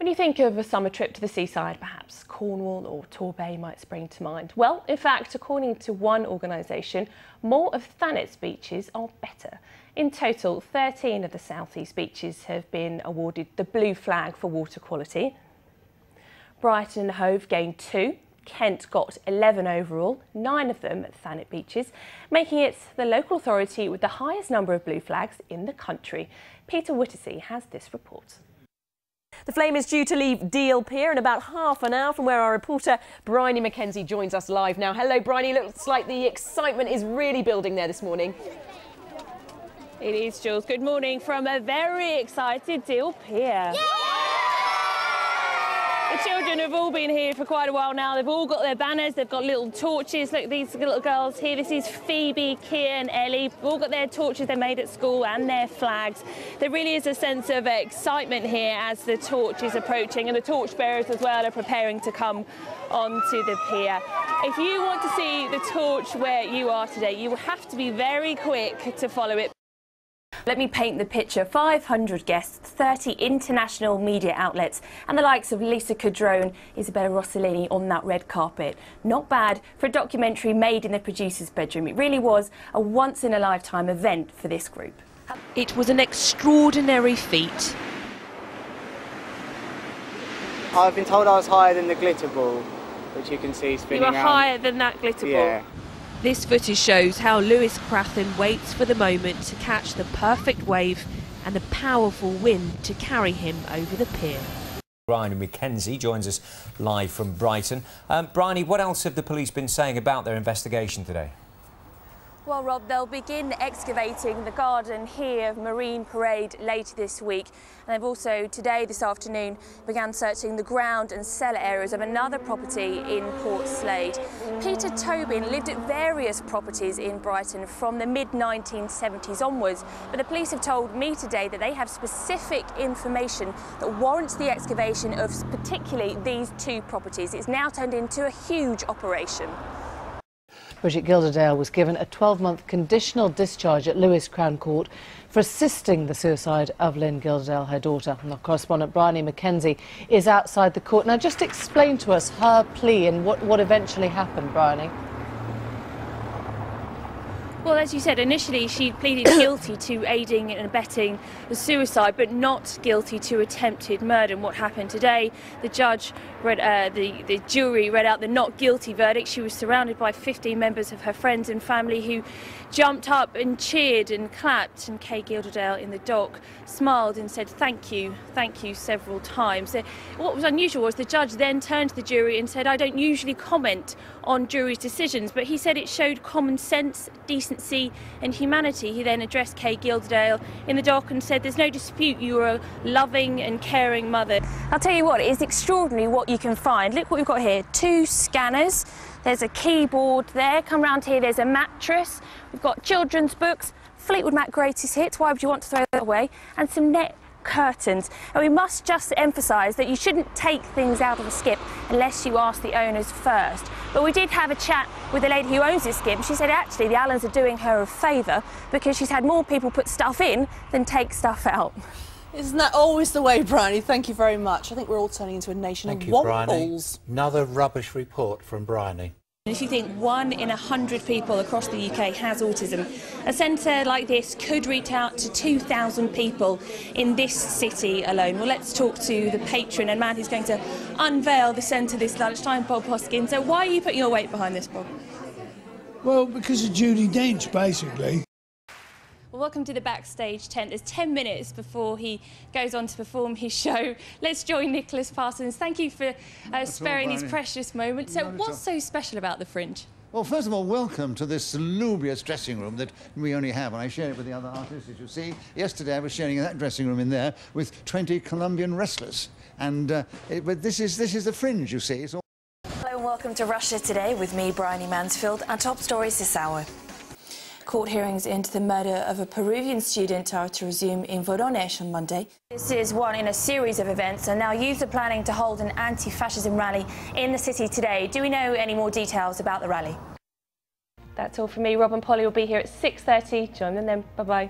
When you think of a summer trip to the seaside, perhaps Cornwall or Torbay might spring to mind. Well, in fact, according to one organisation, more of Thanet's beaches are better. In total, 13 of the South East beaches have been awarded the blue flag for water quality. Brighton and Hove gained 2. Kent got 11 overall, 9 of them at Thanet beaches, making it the local authority with the highest number of blue flags in the country. Peter Whittersey has this report. The flame is due to leave Deal Pier in about half an hour, from where our reporter Bryony MacKenzie joins us live now. Hello, Bryony. Looks like the excitement is really building there this morning. It is, Jules. Good morning from a very excited Deal Pier. Yeah! The children have all been here for quite a while now. They've all got their banners, they've got little torches. Look, these little girls here. This is Phoebe, Kia and Ellie. They've all got their torches they made at school and their flags. There really is a sense of excitement here as the torch is approaching, and the torchbearers as well are preparing to come onto the pier. If you want to see the torch where you are today, you will have to be very quick to follow it. Let me paint the picture. 500 guests, 30 international media outlets and the likes of Lisa Kudrow, Isabella Rossellini on that red carpet. Not bad for a documentary made in the producer's bedroom. It really was a once-in-a-lifetime event for this group. It was an extraordinary feat. I've been told I was higher than the glitter ball, which you can see spinning You were around. higher than that glitter Yeah. ball. This footage shows how Lewis Crathen waits for the moment to catch the perfect wave and the powerful wind to carry him over the pier. Bryony MacKenzie joins us live from Brighton. Bryony, what else have the police been saying about their investigation today? Well, Rob, they'll begin excavating the garden here of Marine Parade later this week. And they've also, this afternoon, began searching the ground and cellar areas of another property in Port Slade. Peter Tobin lived at various properties in Brighton from the mid-1970s onwards. But the police have told me today that they have specific information that warrants the excavation of particularly these 2 properties. It's now turned into a huge operation. Bridget Gilderdale was given a 12-month conditional discharge at Lewis Crown Court for assisting the suicide of Lynn Gilderdale, her daughter. And our correspondent Bryony MacKenzie is outside the court. Now, just explain to us her plea and what eventually happened, Bryony. Well, as you said, initially she pleaded guilty to aiding and abetting the suicide, but not guilty to attempted murder. And what happened today, the judge read, the jury read out the not guilty verdict. She was surrounded by 15 members of her friends and family who jumped up and cheered and clapped. And Kay Gilderdale in the dock smiled and said thank you several times. So what was unusual was the judge then turned to the jury and said, I don't usually comment on jury's decisions, but he said it showed common sense, decency and humanity. He then addressed Kay Gilderdale in the dock and said, there's no dispute, you are a loving and caring mother. I'll tell you what, it's extraordinary what you can find. Look what we've got here, 2 scanners, there's a keyboard there, come round here, there's a mattress, we've got children's books, Fleetwood Mac greatest hits, why would you want to throw that away, and some net curtains. And we must just emphasise that you shouldn't take things out of a skip unless you ask the owners first. But we did have a chat with the lady who owns this skip. She said actually the Allens are doing her a favour because she's had more people put stuff in than take stuff out. Isn't that always the way, Bryony? Thank you very much. I think we're all turning into a nation of wombles. Another rubbish report from Bryony. If you think 1 in 100 people across the UK has autism, a centre like this could reach out to 2,000 people in this city alone. Well, let's talk to the patron and man who's going to unveil the centre this lunchtime, Bob Hoskin. So why are you putting your weight behind this, Bob? Well, because of Judi Dench, basically. Well, welcome to the backstage tent. There's 10 minutes before he goes on to perform his show. Let's join Nicholas Parsons. Thank you for sparing these precious moments. So what's so special about the Fringe? Well, first of all, welcome to this salubrious dressing room that we only have, and I share it with the other artists, as you see. Yesterday I was sharing that dressing room in there with 20 Colombian wrestlers. And but this is the Fringe, you see. Hello and welcome to Russia Today with me, Bryony Mansfield. Our top stories this hour. Court hearings into the murder of a Peruvian student are to resume in Voronezh on Monday. This is one in a series of events, and now youth are planning to hold an anti-fascism rally in the city today. Do we know any more details about the rally? That's all from me. Rob and Polly will be here at 6:30. Join them then. Bye-bye.